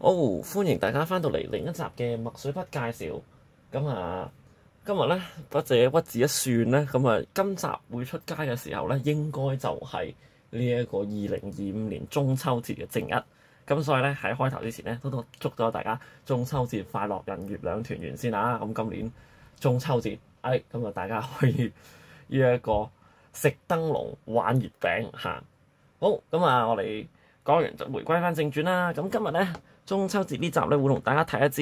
好，歡迎大家翻到嚟另一集嘅墨水筆介紹。今日咧，不借屈指一算咧，今集會出街嘅時候咧，應該就係呢一個2025年中秋節嘅正日。咁所以咧，喺開頭之前咧，都祝咗大家中秋節快樂，人月兩團圓先啦。咁今年中秋節，大家可以呢一個食燈籠、玩月餅嚇。好，我哋講完就回歸翻正傳啦。咁今日咧，中秋節呢集咧，會同大家睇一支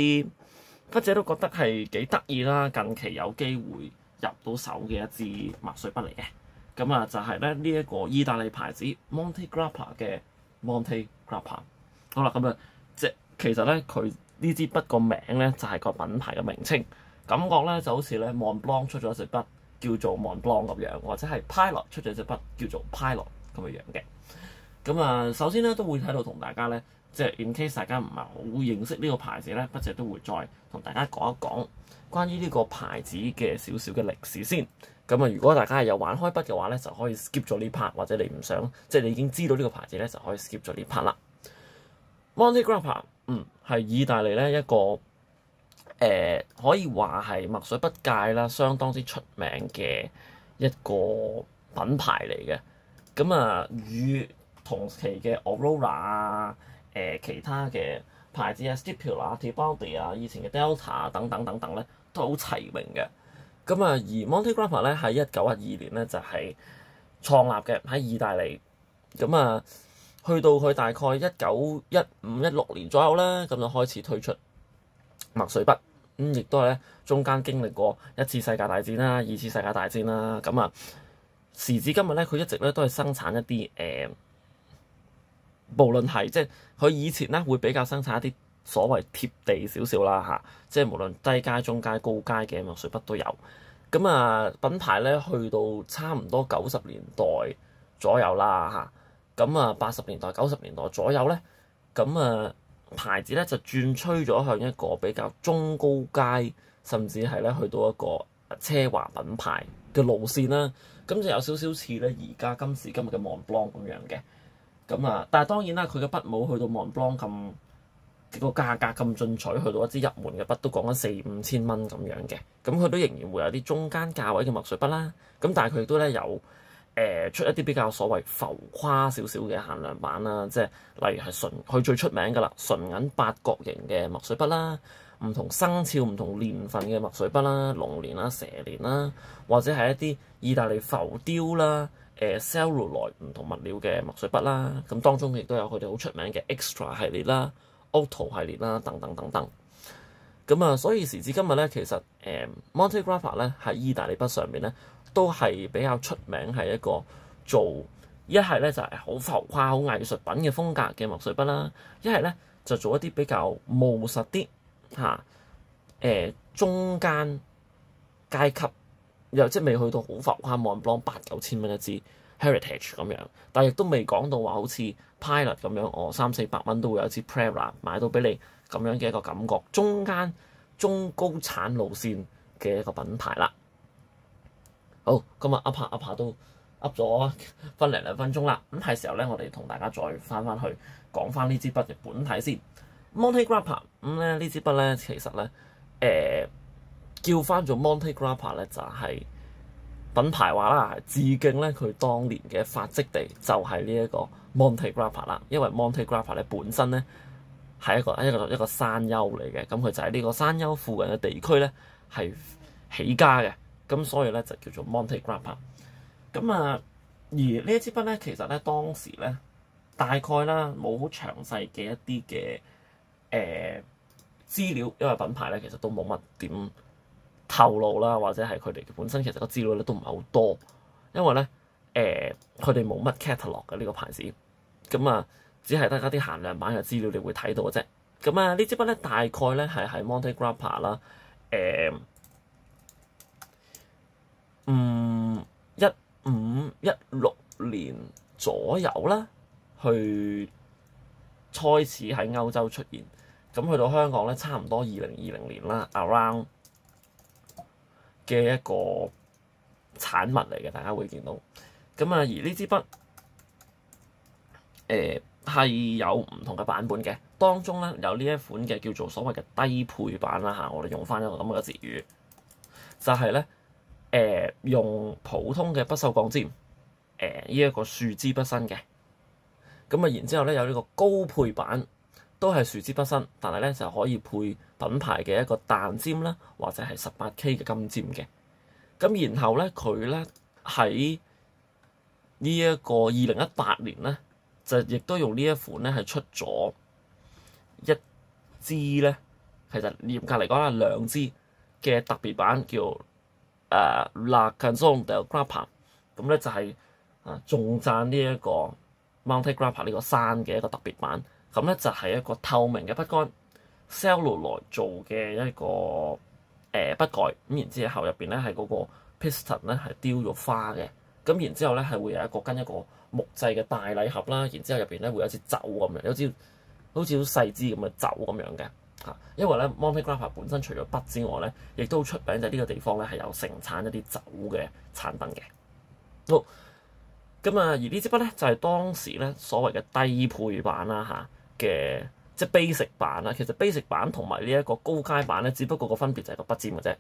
筆者都覺得係幾得意啦，近期有機會入到手嘅一支墨水筆嚟嘅。就係咧呢一個意大利牌子 Monte Grappa 嘅 Monte Grappa。好啦，其實咧佢呢支筆個名咧就係個品牌嘅名稱，感覺咧就好似咧 Montblanc 出咗一支筆叫做 Montblanc 咁樣，或者係 Pilot 出咗一支筆叫做 Pilot 咁嘅樣嘅。首先咧都會喺度同大家咧，即係 in case 大家唔係好認識呢個牌子咧，筆者都會再同大家講一講關於呢個牌子嘅少少嘅歷史先。如果大家係有玩開筆嘅話咧，就可以 skip 咗呢 part，或者你唔想，即係你已經知道呢個牌子咧，就可以 skip 咗呢 part 啦。Monte Grappa 係意大利咧一個可以話係墨水筆界啦，相當之出名嘅一個品牌嚟嘅。與同期嘅 Aurora 啊，其他嘅牌子啊 Stipula 啊、Tibaldi 啊、以前嘅 Delta 等等咧，都好齊名嘅。而 Monte Grappa 咧喺1912年咧就係創立嘅，喺意大利。去到佢大概1915-16年左右啦，咁就開始推出墨水筆。亦都係咧中間經歷過一次世界大戰啦、二次世界大戰啦。時至今日咧，佢一直咧都係生產一啲無論係即係佢以前咧會比較生產一啲所謂貼地少少啦嚇，即係無論低階、中階、高階嘅墨水筆都有。品牌咧去到差唔多90年代左右啦嚇。80年代、90年代左右咧，牌子咧就轉趨咗向一個比較中高階，甚至係咧去到一個奢華品牌嘅路線啦。就有少少似咧而家今時今日嘅 Montblanc 咁樣嘅。但係當然啦，佢嘅筆冇去到 Montblanc 咁個價格咁進取，去到一支入門嘅筆都講緊4-5千蚊咁樣嘅。佢都仍然會有啲中間價位嘅墨水筆啦。但係佢亦都咧有出一啲比較所謂浮誇少少嘅限量版啦，即係例如係佢最出名㗎啦，純銀八角形嘅墨水筆啦，唔同生肖、唔同年份嘅墨水筆啦，龍年啦、蛇年啦，或者係一啲意大利浮雕啦、celluloid 唔同物料嘅墨水筆啦。當中亦都有佢哋好出名嘅 Extra 系列啦、Otto 系列啦等等等等。所以時至今日咧，其實Monte Grappa 咧喺意大利筆上面咧，都係比較出名，係一個做一係咧就係好浮誇、好藝術品嘅風格嘅墨水筆啦，一係咧就做一啲比較務實啲中間階級，又即係未去到好浮誇，Montblanc 8-9千蚊一支 Heritage 咁樣，但係亦都未講到話好似 Pilot 咁樣，300-400蚊都會有一支 Prera 買到俾你咁樣嘅一個感覺，中間中高產路線嘅一個品牌啦。好，今日噏下都噏咗分零兩分鐘啦，係時候咧，我哋同大家再翻去講翻呢支筆嘅本體先。Monte Grappa 呢支筆咧，其實咧叫翻做 Monte Grappa 咧，就係品牌話啦，致敬咧佢當年嘅發跡地就係呢一個 Monte Grappa 啦。因為 Monte Grappa 咧本身咧係一個山丘嚟嘅，佢就喺呢個山丘附近嘅地區咧係起家嘅。所以咧就叫做 Monte Grappa。而呢一支筆咧，其實咧當時咧大概啦冇好詳細嘅一啲嘅資料，因為品牌咧其實都冇乜點透露啦，或者係佢哋本身其實個資料咧都唔係好多，因為咧佢哋冇乜 catalog 嘅呢個牌子，只係得一啲限量版嘅資料你會睇到嘅啫。呢支筆咧大概咧係喺 Monte Grappa 啦1516年左右啦，去開始喺歐洲出現。去到香港咧，差唔多2020年啦 ，around 嘅一個產物嚟嘅，大家會見到。而呢支筆係有唔同嘅版本嘅，當中咧有呢一款嘅叫做所謂嘅低配版啦嚇，我哋用翻一個咁嘅字語，就係咧用普通嘅不鏽鋼尖，呢一個樹枝不伸嘅，咁啊然之後咧有呢個高配版，都係樹枝不伸，但係咧就可以配品牌嘅一個彈尖啦，或者係18K 嘅金尖嘅，咁然後咧佢咧喺呢一個2018年咧，就亦都用呢一款咧係出咗一支咧，其實嚴格嚟講係兩支嘅特別版，叫La Canción del Grappa， 咁咧就係重讚呢一個 Monte Grappa 呢個山嘅一個特別版，咁咧就係一個透明嘅筆桿 celluloid 做嘅一個筆蓋，咁然之後入邊咧係嗰個 piston 咧係雕咗花嘅，咁然之後咧係會有一個跟一個木製嘅大禮盒啦，然之後入邊咧會有支酒咁樣，有支好似好細支咁嘅酒咁樣嘅嚇。因為咧 Monte Grappa 本身除咗筆之外咧，亦都出名就係呢個地方咧係有盛產一啲酒嘅產品嘅。好，咁而呢支筆咧就係當時咧所謂嘅低配版啦嚇嘅，即係 basic 版啦。其實 basic 版同埋呢一個高階版咧，只不過個分別就係個筆尖嘅啫。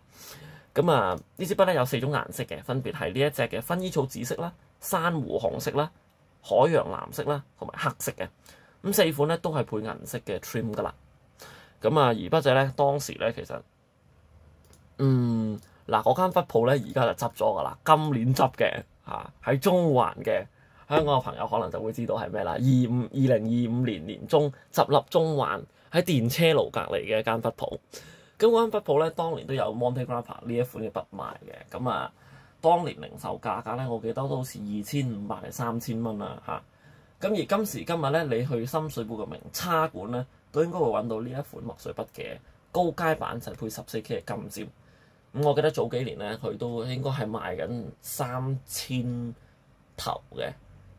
咁呢支筆咧有4種顏色嘅，分別係呢一隻嘅薰衣草紫色啦、珊瑚紅色啦、海洋藍色啦，同埋黑色嘅。咁4款咧都係配銀色嘅 trim 噶啦。咁而筆仔咧當時咧其實，嗱嗰間筆鋪咧而家就執咗噶啦，今年執嘅嚇喺中環嘅香港嘅朋友可能就會知道係咩啦。2025年年中執笠中環喺電車路隔離嘅一間筆鋪。咁嗰間筆鋪咧，當年都有 Monte Grappa 呢一款嘅筆賣嘅。咁當年零售價格咧，我記得都好似2500定3000蚊啊嚇。咁而今時今日咧，你去深水埗嘅名叉館咧，都應該會揾到呢一款墨水筆嘅高階版，就係配14K 嘅金尖。咁我記得早幾年咧，佢都應該係賣緊3000頭嘅。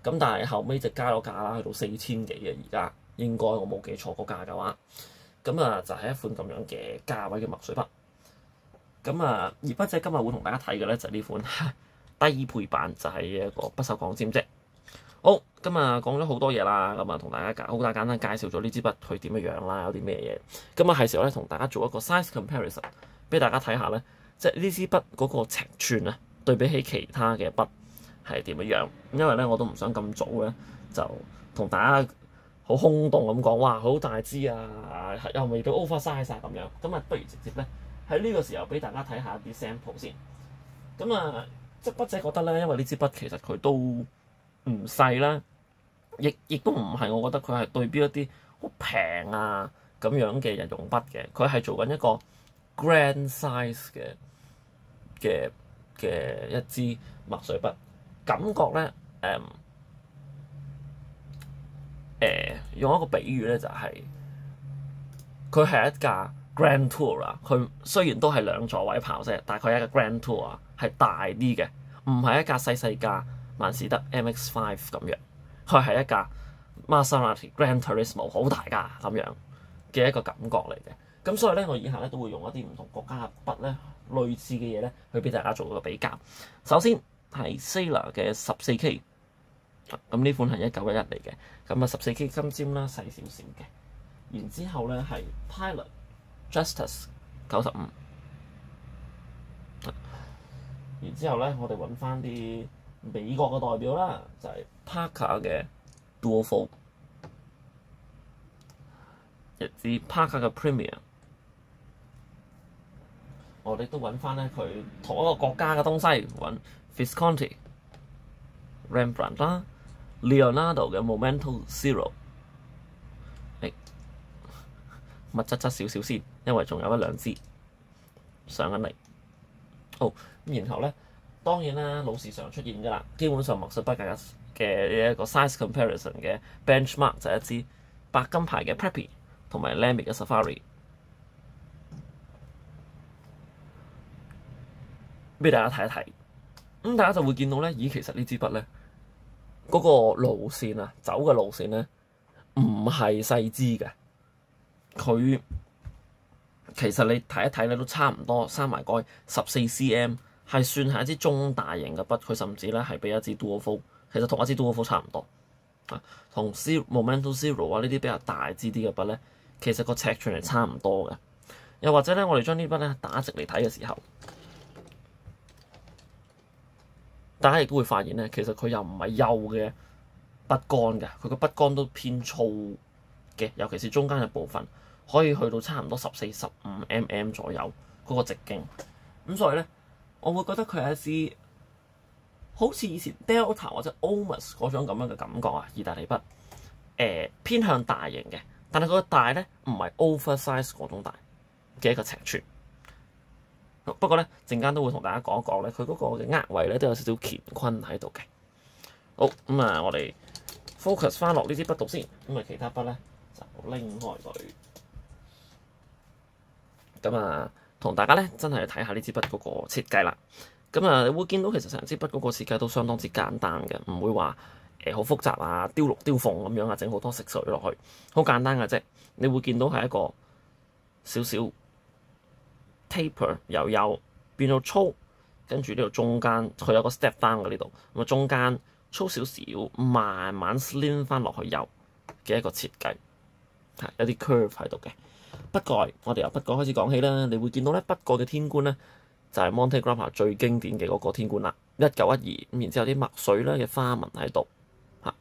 咁但係後尾就加咗價啦，去到4000幾嘅而家，應該我冇記錯個價嘅話。咁就係一款咁樣嘅價位嘅墨水筆。咁而筆仔今日會同大家睇嘅咧就係呢款低配版，就係一個不鏽鋼尖啫。好，今日講咗好多嘢啦，咁同大家好簡單介紹咗呢支筆佢點樣樣啦，有啲咩嘢。咁係時候咧同大家做一個 size comparison，俾大家睇下咧，即係呢支筆嗰個尺寸啊，對比起其他嘅筆係點樣樣。因為咧我都唔想咁早咧就同大家好空洞咁講，哇好大支啊，又未到 oversize 咁樣。咁不如直接咧喺呢個時候俾大家睇下啲 sample 先。咁即係筆仔覺得咧，因為呢支筆其實佢都唔細啦，亦都唔係我覺得佢係對標一啲好平啊咁樣嘅日用筆嘅，佢係做緊一個 grand size 嘅一支墨水筆，感覺咧用一個比喻咧就係佢係一架 Grand Tour 啊，佢雖然都係2座位跑啫，但係佢係一個 Grand Tour 啊，係大啲嘅，唔係一架細架萬事得 MX5 咁樣，佢係一架 Maserati Gran Turismo 好大架咁樣嘅一個感覺嚟嘅。咁所以咧，我以下咧都會用一啲唔同國家嘅筆咧，類似嘅嘢咧，去俾大家做一個比較。首先係 Sailor 嘅14K。咁呢款係1911嚟嘅，咁14K 金尖啦，細少少嘅。然之後咧係 Pilot Justice 95。然之後咧，我哋揾翻啲美國嘅代表啦，就係 Parker 嘅 Duofold， 一支 Parker 嘅 Premier。我哋都揾翻咧佢同一個國家嘅東西，揾 Visconti、Rembrandt 啦。Leonardo 嘅 Momento Zero， 密質質少少先，因為仲有1-2支上緊嚟。好，然後咧，當然啦，老時常出現㗎啦。基本上墨水筆嘅一個 size comparison 嘅 benchmark 就係一支白金牌嘅 Preppy 同埋 Lamy 嘅 Safari， 俾大家睇一睇。咁大家就會見到咧，咦，其實呢支筆咧，嗰個路線啊，走嘅路線咧，唔係細支嘅。佢其實你睇一睇咧，都差唔多閂埋蓋14cm， 係算係一支中大型嘅筆。佢甚至咧係比一支 Duofold， 其實同一支 Duofold 差唔多同 Momento Zero 啊呢啲比較大支啲嘅筆咧，其實個尺寸係差唔多嘅。又或者咧，我哋將呢筆咧打直嚟睇嘅時候，大家亦都會發現咧，其實佢又唔係幼嘅筆桿嘅，佢個筆桿都偏粗嘅，尤其是中間嘅部分可以去到差唔多14-15mm 左右嗰個直徑。咁所以咧，我會覺得佢係一支好似以前 Delta 或者 Olmus 嗰種咁樣嘅感覺啊，意大利筆偏向大型嘅，但係佢個大咧唔係 oversize 嗰種大嘅一個尺寸。不過咧，陣間都會同大家講一講咧，佢嗰個嘅握位咧都有少少乾坤喺度嘅。好，咁啊，我哋 focus 翻落呢支筆度先。咁啊，其他筆咧就拎開佢。咁啊，同大家咧真係睇下呢支筆嗰個設計啦。咁啊，你會見到其實成支筆嗰個設計都相當之簡單嘅，唔會話好複雜啊，雕龍雕鳳咁樣啊，整好多色水落去，好簡單嘅啫。你會見到係一個少少 taper 由幼變到粗，跟住呢度中間佢有個 step down 嘅呢度，咁啊中間粗少少，慢慢 slim 翻落去幼嘅一個設計，係有啲 curve 喺度嘅。筆蓋，我哋由筆蓋開始講起啦。你會見到咧筆蓋嘅天官咧就係 Monte Grappa 最經典嘅嗰個天官啦，1912咁，然之後啲墨水咧嘅花紋喺度嚇，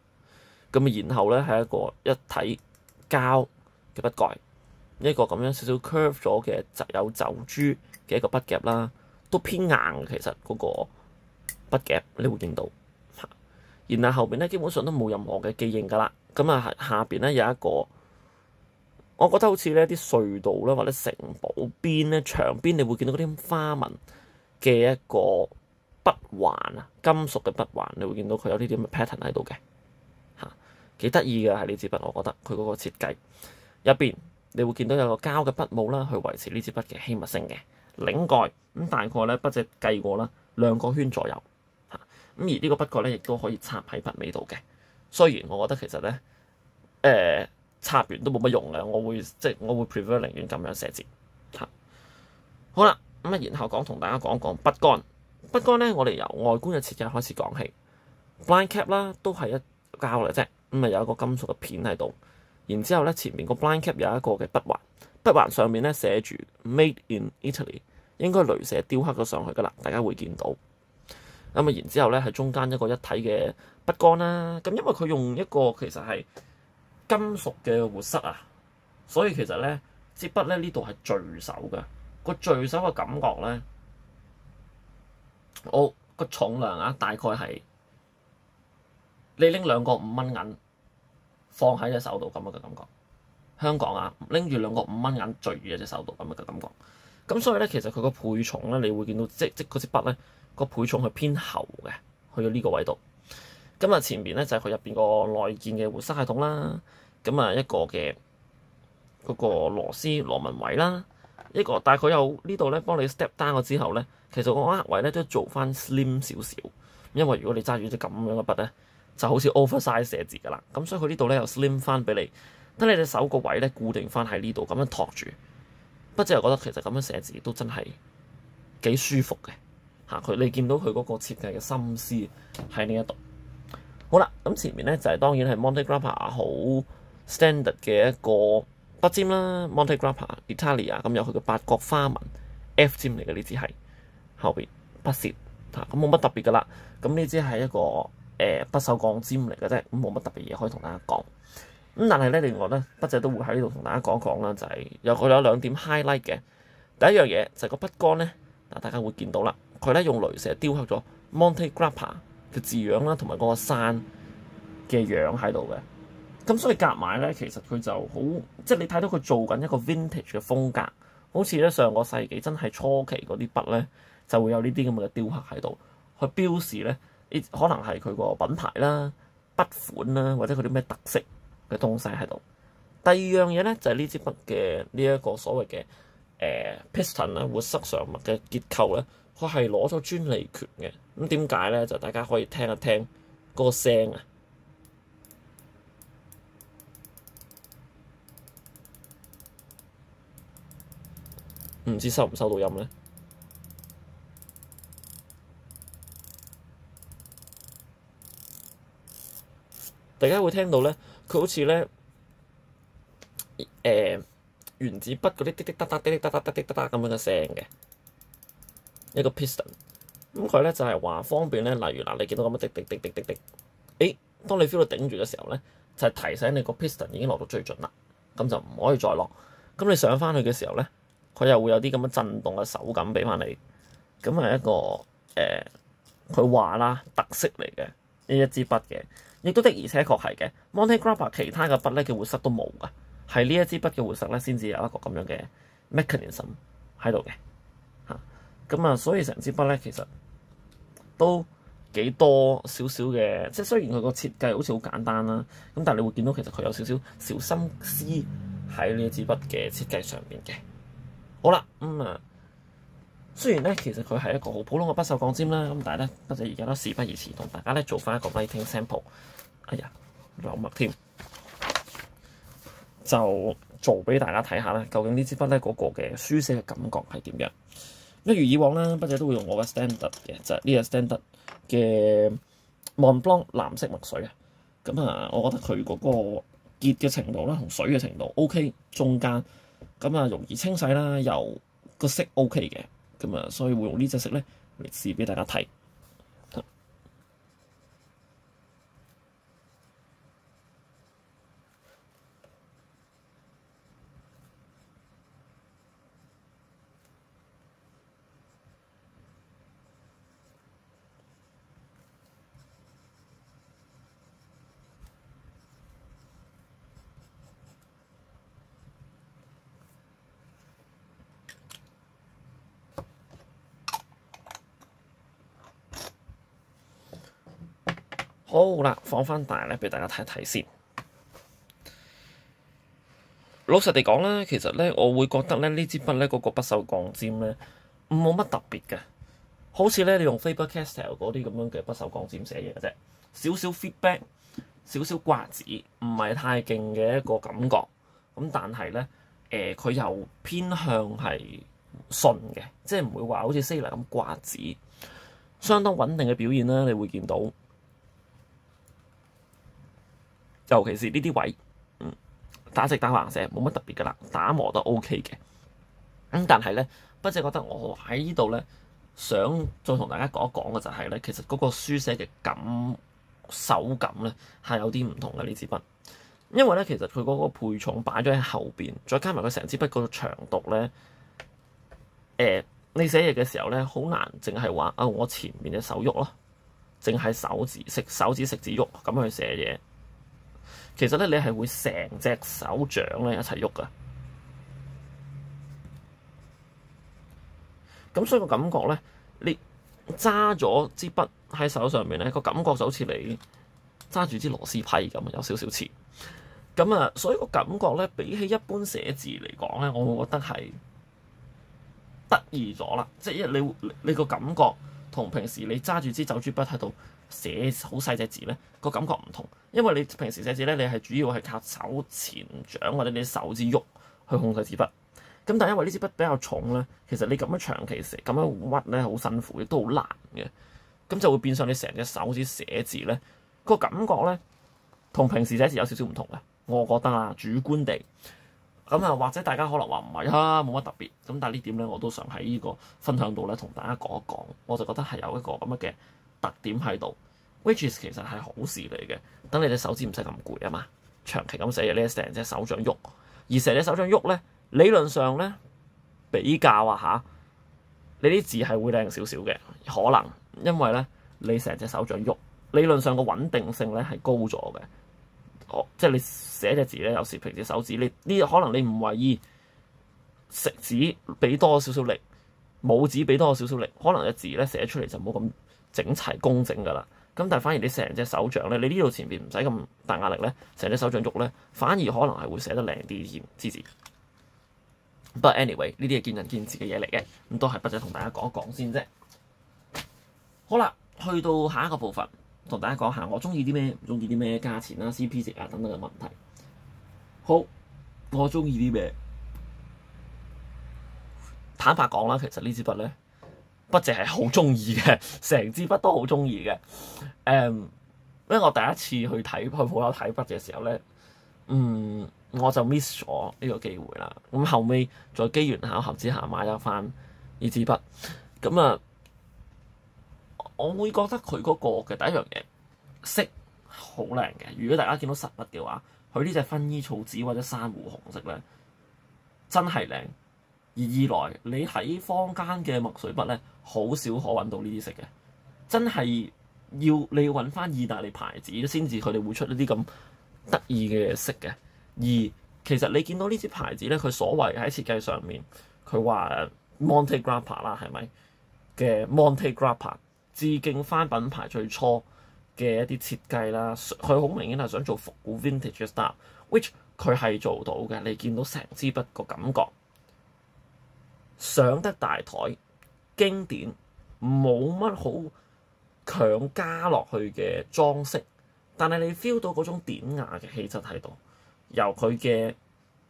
咁啊然後咧係一個一體膠嘅筆蓋。一個咁樣少少 curve 咗嘅有走珠嘅一個筆夾啦，都偏硬嘅。其實嗰個筆夾你會見到，然後後邊咧基本上都冇任何嘅記認噶啦。咁啊下邊咧有一個，我覺得好似呢啲隧道啦或者城堡邊咧牆邊，你會見到嗰啲花紋嘅一個筆環啊，金屬嘅筆環，你會見到佢有呢啲咁嘅 pattern 喺度嘅嚇，幾得意嘅係呢支筆，我覺得佢嗰個設計入邊。你會見到有個膠嘅筆帽啦，去維持呢支筆嘅氣密性嘅擰蓋咁，大概咧筆隻計過啦2個圈左右嚇。咁而呢個筆蓋咧亦都可以插喺筆尾度嘅。雖然我覺得其實咧插完都冇乜用嘅，我會 prefer 寧願咁樣寫字嚇。好啦，咁啊，然後同大家講講筆桿。筆桿咧，我哋由外觀嘅設計開始講起。blind cap 啦，都係一膠嚟啫，咁啊有一個金屬嘅片喺度。然之後咧，前面個 blind cap 有一個嘅筆環，筆環上面咧寫住 Made in Italy， 應該鐳射雕刻咗上去噶啦，大家會見到。咁啊，然之後咧係中間一個一體嘅筆桿啦。咁因為佢用一個其實係金屬嘅活塞啊，所以其實咧支筆咧呢度係聚手嘅。個聚手嘅感覺咧，我個重量啊，大概係你拎2個5蚊銀放喺隻手度咁樣嘅感覺。香港啊，拎住2個5蚊銀聚住一隻手度咁樣嘅感覺。咁所以咧，其實佢個配重咧，你會見到即嗰支筆咧個配重係偏厚嘅，去到呢個位度。咁啊，前邊咧就係佢入邊個內建嘅活塞系統啦。咁啊，一個嘅嗰個螺絲螺紋位啦，一個，但係佢有呢度咧幫你 step down 咗之後咧，其實個握位咧都做翻 slim 少少。因為如果你揸住隻咁樣嘅筆咧，就好似 oversize 寫字噶啦。咁所以佢呢度咧又 slim 翻俾你，等你隻手個位咧固定翻喺呢度，咁樣托住。筆者又覺得其實咁樣寫字都真係幾舒服嘅嚇。佢你見到佢嗰個設計嘅心思喺呢一度。好啦，咁前面咧就係當然係 Monte Grappa 好 standard 嘅一個筆尖啦。Monte Grappa Italia 咁有佢嘅8角花紋 F 尖嚟嘅，呢支係後邊筆舌嚇，咁冇乜特別噶啦。咁呢支係一個不鏽鋼尖嚟嘅啫，咁冇乜特別嘢可以同大家講。咁但係咧，另外咧，筆者都會喺呢度同大家講講啦，就係佢有2點 highlight 嘅。第一樣嘢就係個筆桿咧，嗱大家會見到啦，佢咧用鐳射雕刻咗 Monte Grappa 嘅字樣啦，同埋嗰個山嘅樣喺度嘅。咁所以夾埋咧，其實佢就好，即係你睇到佢做緊一個 vintage 嘅風格，好似咧上個世紀真係初期嗰啲筆咧，就會有呢啲咁嘅雕刻喺度，去標示咧，可能係佢個品牌啦、筆款啦，或者佢啲咩特色嘅東西喺度。第二樣嘢咧就係呢支筆嘅呢一個所謂嘅piston 啦，活塞上物嘅結構咧，佢係攞咗專利權嘅。咁點解咧？就大家可以聽一聽嗰個聲啊，唔知收唔收到音咧？大家會聽到咧，佢好似咧原子筆嗰啲滴滴答答、滴滴答答、滴滴答答咁樣嘅聲嘅一個 piston。咁佢咧就係話方便咧，例如嗱，你見到咁樣滴滴滴滴滴滴，誒，當你 feel 到頂住嘅時候咧，就係提醒你個 piston 已經落到最盡啦，咁就唔可以再落。咁你上翻去嘅時候咧，佢又會有啲咁樣震動嘅手感俾翻你。咁係一個佢話啦特色嚟嘅呢一支筆嘅，亦都的而且確係嘅。Monte Grappa 其他嘅筆咧嘅活塞都冇噶，係呢一支筆嘅活塞咧先至有一個咁樣嘅 mechanism 喺度嘅嚇。咁啊，所以成支筆咧其實都幾多少少嘅，即係雖然佢個設計好似好簡單啦，咁但係你會見到其實佢有少少小心思喺呢一支筆嘅設計上邊嘅。好啦，雖然咧其實佢係一個好普通嘅不鏽鋼尖啦，咁但係咧筆者而家都事不宜遲，同大家咧做翻一個 writing sample。哎呀，漏墨添，就做俾大家睇下啦，究竟呢支筆咧嗰個嘅書寫嘅感覺係點樣？一如以往啦，筆者都會用我嘅 standard 嘅，就係呢個 standard 嘅 Mont Blanc 藍色墨水啊。咁啊，我覺得佢嗰個結嘅程度啦，同水嘅程度 OK， 中間咁啊容易清洗啦，又個色 OK 嘅。咁啊，所以會用呢隻色咧嚟試俾大家睇。好啦，放翻大咧俾大家睇一睇先。老實地講啦，其實咧我會覺得咧呢支筆咧嗰個不鏽鋼尖咧冇乜特別嘅，好似咧你用 Faber-Castell 嗰啲咁樣嘅不鏽鋼尖寫嘢嘅啫，少少 feedback， 少少刮子，唔係太勁嘅一個感覺。咁但係咧佢又偏向係順嘅，即係唔會話好似 Sailor 咁刮子，相當穩定嘅表現啦。你會見到。尤其是呢啲位，打直打橫寫冇乜特別噶啦，打磨都 OK 嘅。但係咧，筆者覺得我喺呢度咧，想再同大家講一講嘅就係咧，其實嗰個書寫嘅手感咧係有啲唔同嘅呢支筆，因為咧其實佢嗰個配重擺咗喺後邊，再加埋佢成支筆嗰個長度咧，你寫嘢嘅時候咧，好難淨係話我前面隻手喐咯，淨係手指食指喐咁樣去寫嘢。其實咧，你係會成隻手掌咧一齊喐噶，咁所以個感覺咧，你揸咗支筆喺手上面咧，個感覺就好似你揸住支螺絲批咁，有少少似。咁啊，所以個感覺咧，比起一般寫字嚟講咧，我會覺得係得意咗啦。即係因為你個感覺同平時你揸住支酒珠筆喺度寫好細隻字咧，個感覺唔同。因為你平時寫字咧，你係主要係靠手前掌或者你手指喐去控制支筆。咁但係因為呢支筆比較重咧，其實你咁樣長期寫咁樣屈咧，好辛苦，亦都好難嘅。咁就會變相你成隻手指寫字咧，個感覺咧同平時寫字有少少唔同嘅。我覺得啊，主觀地咁啊，或者大家可能話唔係啊，冇乜特別。咁但係呢點咧，我都想喺呢個分享度咧同大家講一講。我就覺得係有一個咁樣嘅特點喺度 ，which is 其實係好事嚟嘅。等你隻手指唔使咁攰啊嘛，長期咁寫嘢，你成隻手掌喐，而成隻手掌喐咧，理論上咧比較你啲字係會靚少少嘅，可能因為咧你成隻手掌喐，理論上個穩定性咧係高咗嘅。即係你寫隻字咧，有時平時手指呢可能你唔為意，食指俾多少少力，拇指俾多少少力，可能隻字咧寫出嚟就冇咁整齊工整噶啦。咁但係反而你成隻手掌咧，你呢度前邊唔使咁大壓力咧，成隻手掌喐咧，反而可能係會寫得靚啲添，支字。But anyway，呢啲係見仁見智嘅嘢嚟嘅，咁都係筆者同大家講一講先啫。好啦，去到下一個部分。同大家講下我中意啲咩，唔中意啲咩，價錢啦、CP 值啊等等嘅問題。好，我中意啲咩？坦白講啦，其實呢支筆咧，筆者係好中意嘅，成支筆都好中意嘅。因為我第一次去鋪頭睇筆嘅時候咧，我就 miss 咗呢個機會啦。咁後尾再機緣巧合之下買咗翻呢支筆，咁啊，我會覺得佢嗰個嘅第一樣嘢色好靚嘅。如果大家見到實物嘅話，佢呢隻薰衣草紫或者珊瑚紅色咧，真係靚。而二來，你喺坊間嘅墨水筆咧，好少可揾到呢啲色嘅，真係你要揾翻意大利牌子先至佢哋會出一啲咁得意嘅色嘅。而其實你見到呢支牌子咧，佢所謂喺設計上面，佢話 Monte Grappa 啦，係咪嘅 Monte Grappa 致敬翻品牌最初嘅一啲設計啦。佢好明顯係想做復古 vintage 嘅 style，which 佢係做到嘅。你見到成支筆個感覺上得大台，經典，冇乜好強加落去嘅裝飾，但係你 feel 到嗰種典雅嘅氣質喺度。由佢嘅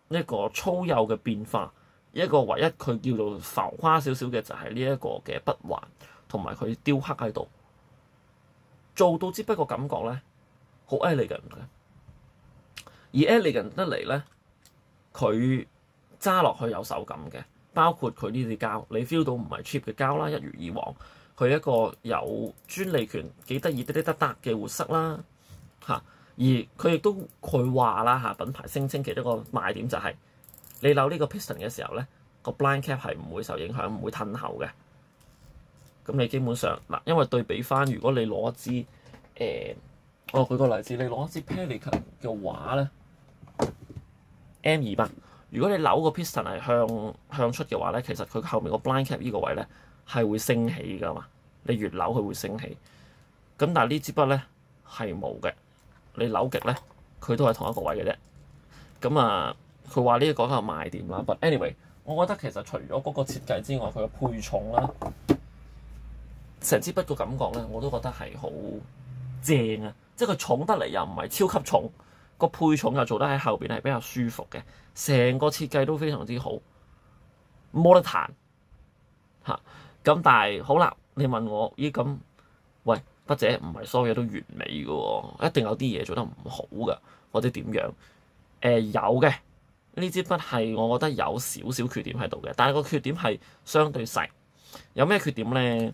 一個粗幼嘅變化，一個唯一佢叫做浮誇少少嘅就係呢一個嘅筆環同埋佢雕刻喺度，做到支筆個感覺咧好 elegant 嘅。而 elegant 得嚟咧，佢揸落去有手感嘅。包括佢呢啲膠，你 feel 到唔係 cheap 嘅膠啦，一如以往。佢一個有專利權幾得意得嘅活塞啦，嚇。而佢亦都佢話啦嚇，品牌聲稱其中一個賣點就係你扭呢個 piston 嘅時候咧，個 blind cap 係唔會受影響，唔會褪後嘅。咁你基本上嗱，因為對比翻，如果你攞一支我舉個例子，你攞一支 Pelikan 嘅話咧 M28。如果你扭個 piston 係向出嘅話咧，其實佢後面個 blind cap 呢個位咧係會升起㗎嘛。你越扭佢會升起。咁但係呢支筆咧係冇嘅，你扭極咧佢都係同一個位嘅啫。咁啊，佢話呢一個係賣點啦。But anyway，我覺得其實除咗嗰個設計之外，佢嘅配重啦，成支筆個感覺咧，我都覺得係好正啊！即係佢重得嚟又唔係超級重。個配重又做得喺後邊係比較舒服嘅，成個設計都非常之好，冇得彈嚇。咁但係好啦，你問我咦咁，喂，筆者唔係所有嘢都完美嘅喎，一定有啲嘢做得唔好嘅，或者點樣？有嘅，呢支筆係我覺得有少少缺點喺度嘅，但係個缺點係相對細。有咩缺點咧？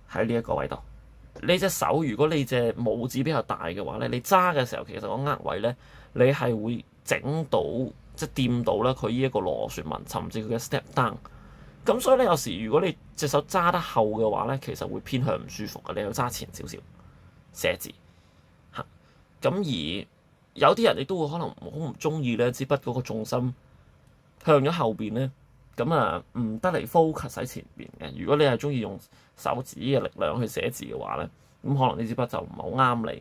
喺呢一個位度。你隻手，如果你隻拇指比較大嘅話咧，你揸嘅時候其實個握位咧，你係會整到即係掂到啦佢呢一個螺旋紋，甚至佢嘅 step down。咁所以咧，有時如果你隻手揸得厚嘅話咧，其實會偏向唔舒服嘅。你要揸前少少寫字嚇。咁而有啲人亦都會可能好唔中意咧支筆嗰個重心向咗後邊咧。咁啊，唔得嚟 focus 喺前邊嘅。如果你係中意用手指嘅力量去寫字嘅話咧，咁可能呢支筆就唔係好啱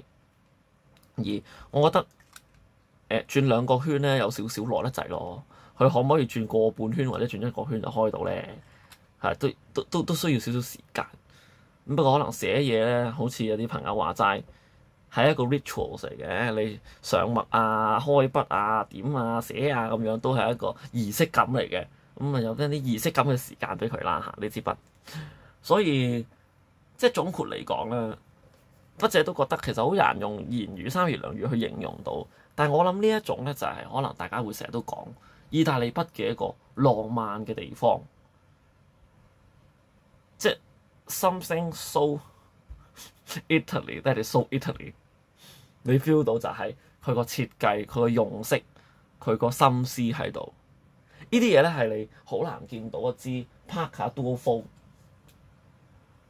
你。而我覺得轉兩個圈咧有少少耐得滯咯。佢可唔可以轉個半圈或者轉一個圈就開到咧？係都需要少少時間。咁不過可能寫嘢咧，好似有啲朋友話齋係一個 ritual 嚟嘅。你上墨啊、開筆啊、點啊、寫啊咁樣都係一個儀式感嚟嘅。咁啊，有啲儀式感嘅時間俾佢啦嚇，呢支筆。所以即係總括嚟講咧，筆者都覺得其實好難用言語三言兩語去形容到。但係我諗呢一種咧就係可能大家會成日都講意大利筆嘅一個浪漫嘅地方，即係 something so Italy that is so Italy。你 feel 到就係佢個設計、佢個用色、佢個心思喺度。呢啲嘢咧係你好難見到一支 Parker Duo Fold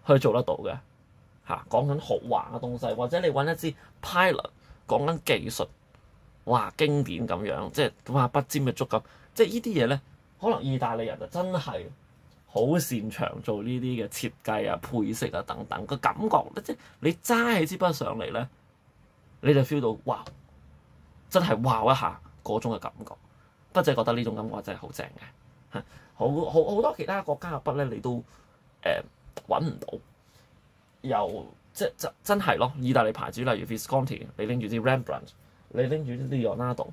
去做得到嘅嚇。講緊豪華嘅東西，或者你揾一支 Pilot 講緊技術，哇經典咁樣，即係哇筆尖嘅觸感，即係呢啲嘢咧，可能意大利人就真係好擅長做呢啲嘅設計啊、配色啊等等個感覺咧，即係你揸起支筆上嚟咧，你就 feel 到哇，真係哇一下嗰種嘅感覺。筆者覺得呢種感覺真係好正嘅，好多其他國家嘅筆咧，你都揾唔到，又即真係咯。意大利牌子例如 Visconti， 你拎住啲 Rembrandt， 你拎住啲 Leonardo，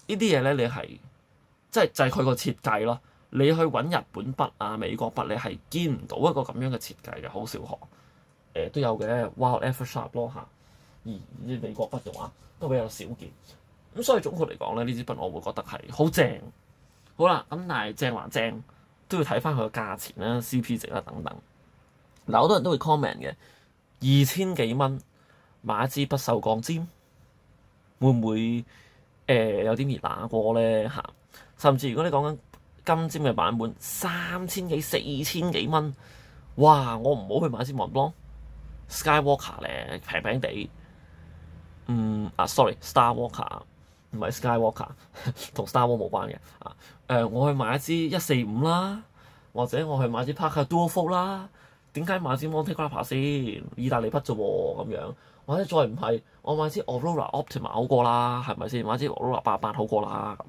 呢啲嘢咧，你係即係就係佢個設計咯。你去揾日本筆啊、美國筆，你係見唔到一個咁樣嘅設計嘅，好少可。都有嘅 Wild Eversharp 咯嚇，而美國筆嘅話都比較少見。咁所以總括嚟講咧，呢支筆我會覺得係好正。好啦，咁但係正還正都要睇翻佢個價錢啦、CP 值啦等等。嗱，好多人都會 comment 嘅，2000幾蚊買一支不鏽鋼尖，會唔會有啲熱拿過咧嚇？甚至如果你講緊金尖嘅版本，3000幾、4000幾蚊，哇！我唔好去買支 Montblanc Skywalker 咧，平平地。sorry，Star Walker 唔係 Skywalker，同 Star Wars 冇關嘅啊。我去買一支145啦，或者我去買支 Parker Duofold 啦。點解買支 Monte Grappa 先？意大利筆啫喎咁樣，或者再唔係我買支 Aurora Optima 好過啦，係咪先？買支 Aurora 88好過啦咁。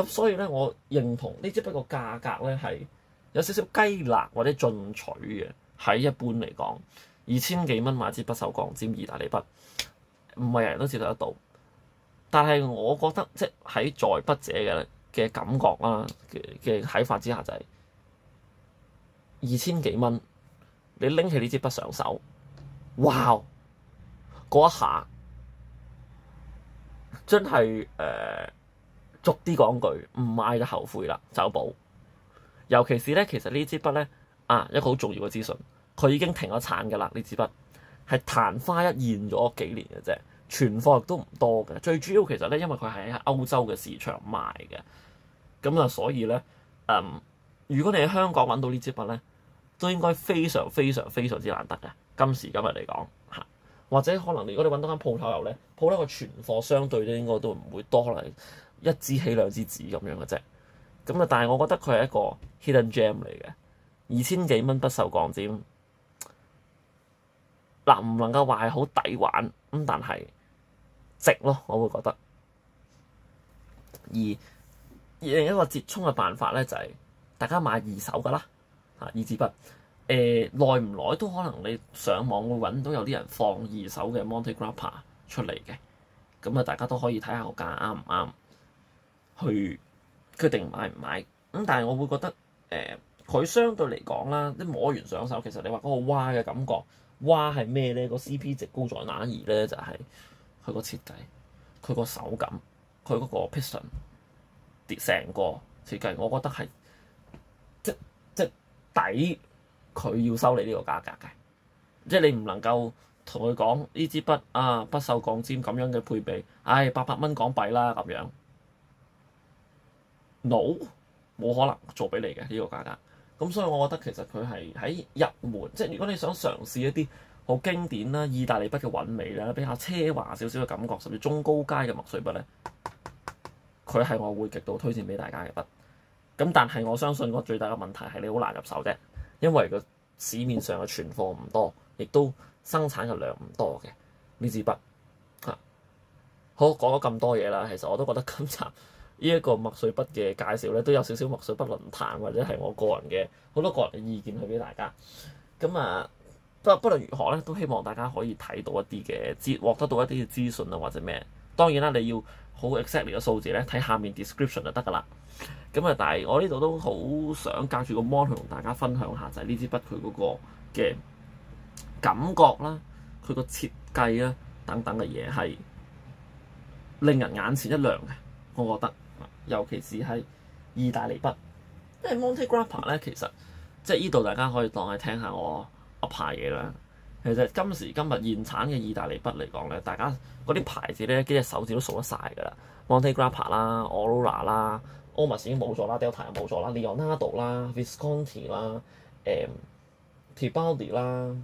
咁所以咧，我認同呢支筆個價格咧係有少少雞肋或者進取嘅。喺一般嚟講，2000幾蚊買支不鏽鋼尖意大利筆，唔係人人都接受得到。但係我覺得即係喺在筆者嘅感覺啦嘅睇法之下就係2000幾蚊，你拎起呢支筆上手，哇！嗰一下真係逐啲講句，唔買就後悔啦，走寶。尤其是咧，其實呢支筆咧一個好重要嘅資訊，佢已經停咗產㗎啦。呢支筆係曇花一現咗幾年嘅啫，存貨亦都唔多嘅。最主要其實咧，因為佢係喺歐洲嘅市場賣嘅，咁啊，所以咧如果你喺香港揾到呢支筆咧，都應該非常非常非常之難得嘅。今時今日嚟講嚇，或者可能如果你揾到間鋪頭有咧，鋪頭嘅存貨相對咧應該都唔會多，可能一支起兩支止咁樣嘅啫。咁啊，但係我覺得佢係一個 hidden gem 嚟嘅，2000幾蚊不鏽鋼尖，嗱唔能夠話係好抵玩咁，但係值咯，我會覺得。而另一個折衷嘅辦法咧，就係大家買二手噶啦嚇，呢支筆耐唔耐都可能你上網會揾到有啲人放二手嘅 Monte Grappa 出嚟嘅，咁啊大家都可以睇下個價啱唔啱，去決定買唔買。咁但係我會覺得佢相對嚟講啦，啲摸完上手，其實你話嗰個哇嘅感覺，哇係咩咧？個 CP 值高在哪兒咧？就係佢個設計，佢個手感，佢嗰個 piston 成個設計，我覺得係即抵佢要收你呢個價格嘅。即係你唔能夠同佢講呢支筆不鏽鋼尖咁樣嘅配備，800蚊港幣啦咁樣。No， 冇可能做俾你嘅呢個價格。咁所以我覺得其實佢係喺入門，即係如果你想嘗試一啲好經典啦、意大利筆嘅韻味啦、比較奢華少少嘅感覺，甚至中高階嘅墨水筆咧，佢係我會極度推薦俾大家嘅筆。咁但係我相信個最大嘅問題係你好難入手啫，因為個市面上嘅存貨唔多，亦都生產嘅量唔多嘅呢支筆嚇。好，講咗咁多嘢啦，其實我都覺得今集呢一個墨水筆嘅介紹咧，都有少少墨水筆論壇或者係我個人嘅好多個人嘅意見去俾大家。咁不論如何咧，都希望大家可以睇到一啲嘅獲得到一啲嘅資訊啊，或者咩。當然啦，你要好 exactly 嘅數字咧，睇下面 description 就得㗎啦。但係我呢度都好想隔住個 mon 去同大家分享下，就係呢支筆佢嗰個嘅感覺啦，佢個設計啦等等嘅嘢係令人眼前一亮嘅，我覺得。尤其是係意大利筆，因為 Monte Grappa 咧，其實即係呢度大家可以當係聽下我噏下嘢啦。其實今時今日現產嘅意大利筆嚟講咧，大家嗰啲牌子咧幾隻手指都數得晒㗎啦。Monte Grappa 啦、Aurora 啦、Omas 已經冇咗啦 ，Delta 又冇咗啦 ，Leonardo 啦、Visconti 啦、Tibaldi 啦，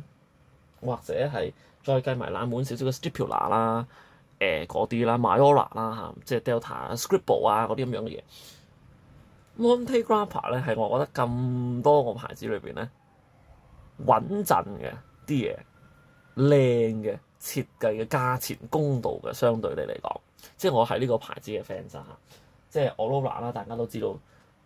或者係再計埋冷門少少嘅 Stipula 啦。嗰啲啦 ，Maiora 啦嚇，即係 Delta、Scribble 啊嗰啲咁樣嘅嘢。Monte Grappa 咧係我覺得咁多個牌子裏邊咧穩陣嘅啲嘢，靚嘅設計嘅價錢公道嘅，相對你嚟講，即係我係呢個牌子嘅 fans 嚇。即係 Aurora 啦，大家都知道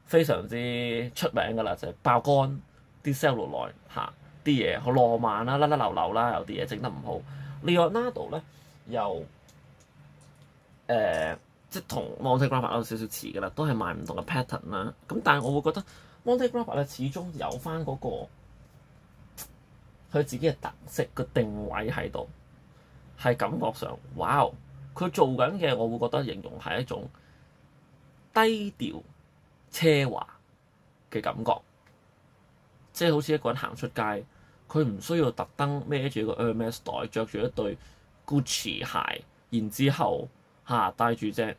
非常之出名㗎啦，就係爆乾啲 celluloid 嚇，啲嘢好浪漫啦，甩甩流流啦，有啲嘢整得唔好。Leonardo 咧又即係同 Monte Grappa 有少少似嘅啦，都係賣唔同嘅 pattern 啦。咁但係我會覺得 Monte Grappa 咧始終有翻嗰個佢自己嘅特色個定位喺度，係感覺上，哇！佢做緊嘅，我會覺得形容係一種低調奢華嘅感覺，即係好似一個人行出街，佢唔需要特登孭住個 Hermes 袋，着住一對 Gucci 鞋，然之後戴住隻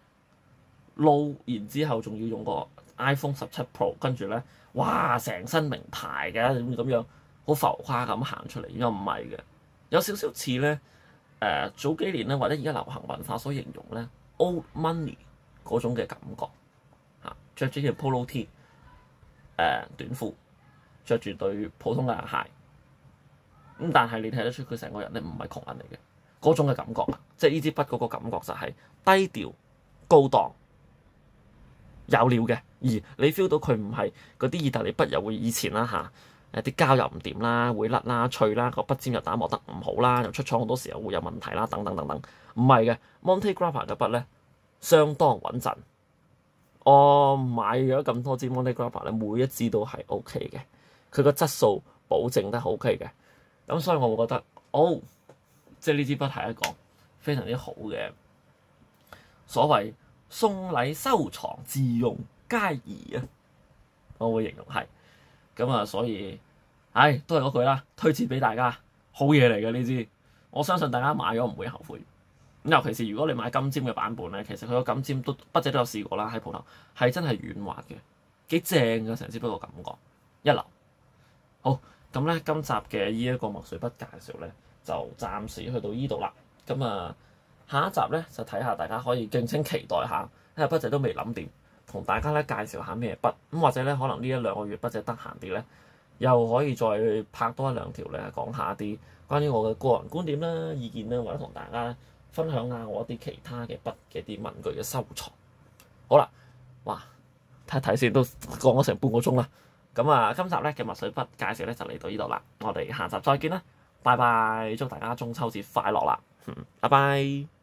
撈，然之後仲要用個 iPhone 17 Pro，跟住咧，哇！成身名牌嘅咁樣，好浮誇咁行出嚟，又唔係嘅，有少少似咧早幾年咧，或者而家流行文化所形容咧 old money 嗰種嘅感覺嚇，著住件 polo T 短褲，着住對普通嘅鞋，咁但係你睇得出佢成個人咧唔係窮人嚟嘅嗰種嘅感覺啊，即係呢支筆嗰個感覺就係低調高檔有料嘅，而你 feel 到佢唔係嗰啲意大利筆又會以前啦嚇，啲膠又唔掂啦，會甩啦、脆啦，個筆尖又打磨得唔好啦，又出廠好多時候會有問題啦，等等等等，唔係嘅 Monte Grappa 嘅筆咧相當穩陣。我買咗咁多支 Monte Grappa 咧，每一支都係 OK 嘅，佢個質素保證得 OK 嘅，咁所以我會覺得即係呢支筆係一個非常之好嘅所謂送禮收藏自用皆宜啊，我會形容係咁啊，所以都係嗰句啦，推薦俾大家，好嘢嚟嘅呢支，我相信大家買咗唔會後悔。咁尤其是如果你買金尖嘅版本咧，其實佢個金尖筆者都有試過啦，喺鋪頭係真係軟滑嘅，幾正嘅成支筆個感覺一流。好，咁咧今集嘅呢一個墨水筆介紹咧就暫時去到呢度啦。咁啊下一集咧就睇下大家可以敬請期待下，因為筆者都未諗掂，同大家咧介紹下咩筆咁，或者咧可能呢一兩個月筆者得閒啲咧，又可以再拍多一兩條咧講下啲關於我嘅個人觀點啦、意見啦，或者同大家分享下我一啲其他嘅筆嘅啲文具嘅收藏。好啦，哇，睇一睇先，都講咗成半個鐘啦。咁啊，今集咧嘅墨水筆介紹咧就嚟到呢度啦。我哋下集再見啦，拜拜！祝大家中秋節快樂啦，拜拜。